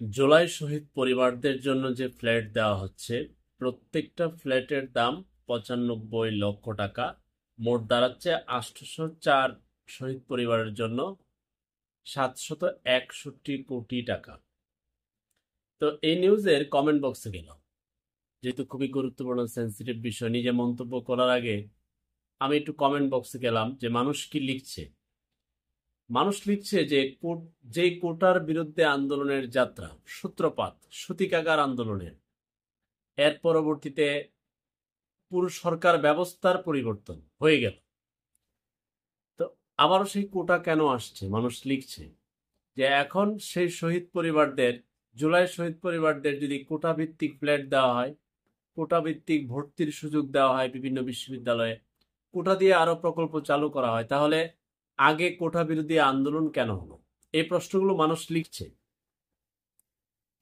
জুলাই শহীদ পরিবারদের জন্য যে ফ্ল্যাট দেওয়া হচ্ছে, প্রত্যেকটা ফ্ল্যাটের দাম ৯৫ লক্ষ টাকা। মোট দাঁড়াচ্ছে ৮০৪ শহীদ পরিবারের জন্য ৭৬১ টাকা। তো এই নিউজের কমেন্ট বক্সে গেলাম, যেহেতু খুবই গুরুত্বপূর্ণ সেন্সিটিভ বিষয়। নিজে মন্তব্য করার আগে আমি একটু কমেন্ট বক্সে গেলাম যে মানুষ কি লিখছে। মানুষ লিখছে যে যেই কোটার বিরুদ্ধে আন্দোলনের যাত্রা, সূত্রপাত সূতিকাগার আন্দোলনের, এর পরবর্তীতে পুরো সরকার ব্যবস্থার পরিবর্তন হয়ে গেল। তো আবারও সেই কোটা কেন আসছে? মানুষ লিখছে যে এখন সেই শহীদ পরিবারদের, জুলাই শহীদ পরিবারদের যদি কোটা ভিত্তিক ফ্ল্যাট দেওয়া হয়, কোটা ভিত্তিক ভর্তির সুযোগ দেওয়া হয় বিভিন্ন বিশ্ববিদ্যালয়ে, কোটা দিয়ে আরো প্রকল্প চালু করা হয়, তাহলে আগে কোটা বিরোধী আন্দোলন কেন হলো? এই প্রশ্নগুলো মানুষ লিখছে।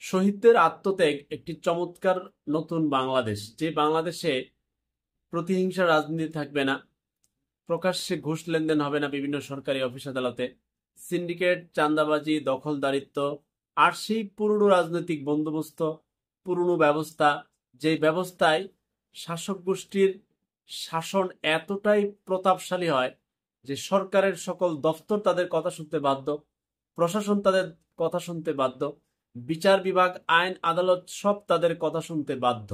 শহীদদের আত্মত্যাগ একটি চমৎকার নতুন বাংলাদেশ, যে বাংলাদেশে প্রতিহিংসা রাজনীতি থাকবে না, প্রকাশ্যে ঘুষ লেনদেন হবে না বিভিন্ন সরকারি অফিস আদালতে, সিন্ডিকেট, চাঁদাবাজি, দখলদারিত্ব, আর সেই পুরনো রাজনৈতিক বন্দোবস্ত, পুরনো ব্যবস্থা, যে ব্যবস্থায় শাসক গোষ্ঠীর শাসন এতটাই প্রতাপশালী হয় যে সরকারের সকল দফতর তাদের কথা শুনতে বাধ্য, প্রশাসন তাদের কথা শুনতে বাধ্য, বিচার বিভাগ, আইন আদালত সব তাদের কথা শুনতে বাধ্য।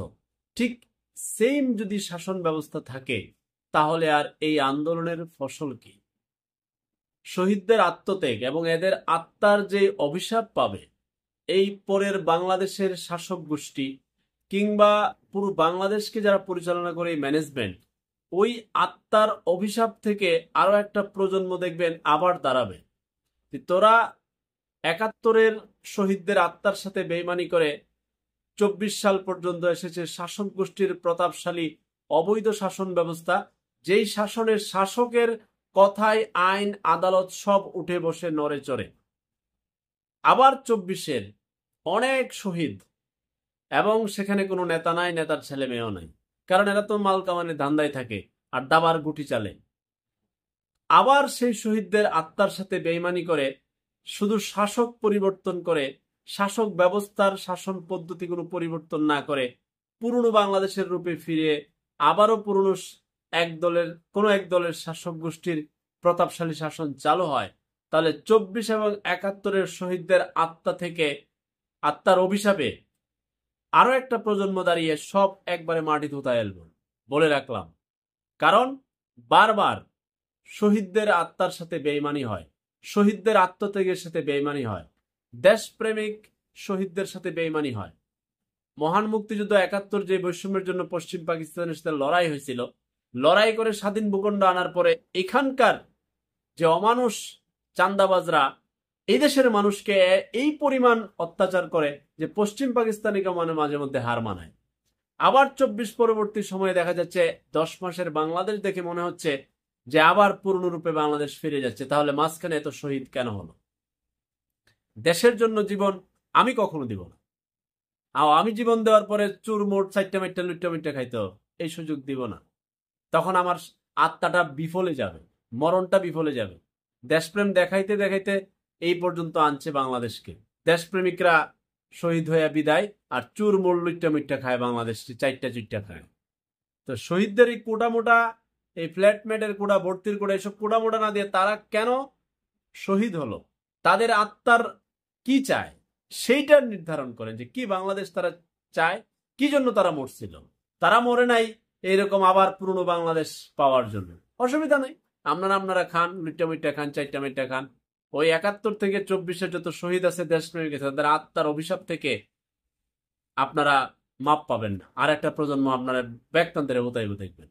ঠিক সেম যদি শাসন ব্যবস্থা থাকে, তাহলে আর এই আন্দোলনের ফসল কি? শহীদদের আত্মত্যাগ এবং এদের আত্মার যে অভিশাপ পাবে এই পরের বাংলাদেশের শাসক গোষ্ঠী কিংবা পুরো বাংলাদেশকে যারা পরিচালনা করে ম্যানেজমেন্ট, ওই আত্মার অভিশাপ থেকে আরো একটা প্রজন্ম দেখবেন আবার দাঁড়াবে। তোরা ৭১-এর শহীদদের আত্মার সাথে বেইমানি করে ২৪ সাল পর্যন্ত এসেছে শাসক গোষ্ঠীর প্রতাপশালী অবৈধ শাসন ব্যবস্থা, যেই শাসনের শাসকের কথায় আইন আদালত সব উঠে বসে নড়ে চড়ে। আবার ২৪-এর অনেক শহীদ, এবং সেখানে কোনো নেতা নাই, নেতার ছেলে মেয়েও নাই, কারণ এরা তো মাল কামানের ধান্দায় থাকে আর দাবার গুটি চালে। আবার সেই শহীদদের আত্মার সাথে বেইমানি করে শুধু শাসক পরিবর্তন করে, শাসক ব্যবস্থার শাসন পদ্ধতিগুলো পরিবর্তন না করে পুরনো বাংলাদেশের রূপে ফিরে আবারও পুরনো কোনো এক দলের শাসক গোষ্ঠীর প্রতাপশালী শাসন চালু হয়, তাহলে ২৪ এবং ৭১-এর শহীদদের আত্মা থেকে, আত্মার অভিশাপে আরো একটা প্রজন্ম দাঁড়িয়ে সব একবারে মাটি ধুতায় এলব বলে রাখলাম। কারণ বারবার শহীদদের আত্মার সাথে বেইমানি হয়, শহীদদের আত্মত্যাগের সাথে বেইমানি হয়, দেশপ্রেমিক শহীদদের সাথে বেইমানি হয়। মহান মুক্তিযুদ্ধ ৭১, যে বৈষম্যের জন্য পশ্চিম পাকিস্তানের সাথে লড়াই হয়েছিল, লড়াই করে স্বাধীন ভূখণ্ড আনার পরে এখানকার যে অমানুষ চান্দাবাজরা এই দেশের মানুষকে এই পরিমাণ অত্যাচার করে যে পশ্চিম পাকিস্তানিকে মাঝে মধ্যে হার মানায়। আবার ২৪ পরবর্তী সময়ে দেখা যাচ্ছে ১০ মাসের বাংলাদেশ দেখে মনে হচ্ছে যে আবার পূর্ণরূপে বাংলাদেশ ফিরে যাচ্ছে। তাহলে মাঝখানে এত শহীদ কেন হলো? দেশের জন্য জীবন আমি কখনো দিব না। আমি জীবন দেওয়ার পরে চুর মোট ৪টা মেটটা লুটটা মিটটা খাইতো, এই সুযোগ দিব না। তখন আমার আত্মাটা বিফলে যাবে, মরণটা বিফলে যাবে। দেশপ্রেম দেখাইতে দেখাইতে এই পর্যন্ত আনছে বাংলাদেশকে। দেশপ্রেমিকরা শহীদ হয়ে বিদায়, আর চুর মোট লুটটা মিটটা খায় বাংলাদেশ, ৪টা চুটটা খায়। তো শহীদদের এই কোটা মোটা, এই ফ্ল্যাটমেটের কোটা, ভর্তির কোটা, এইসব কোটা মোটা না দিয়ে তারা কেন শহীদ হলো, তাদের আত্মার কি চায় সেইটা নির্ধারণ করেন, যে কি বাংলাদেশ তারা চায়, কি জন্য তারা মরছিল। তারা মরে নাই এইরকম আবার পুরনো বাংলাদেশ পাওয়ার জন্য। অসুবিধা নেই, আপনারা খান, লুটটা মুটটা খান, ৪টা মিটটা খান। ওই ৭১ থেকে ২৪-এর যত শহীদ আছে দেশপ্রেমিক আছে, তাদের আত্মার অভিশাপ থেকে আপনারা মাপ পাবেন না। আর একটা প্রজন্ম আপনারা ব্যাকতান্ত্রে বোতাইব দেখবেন।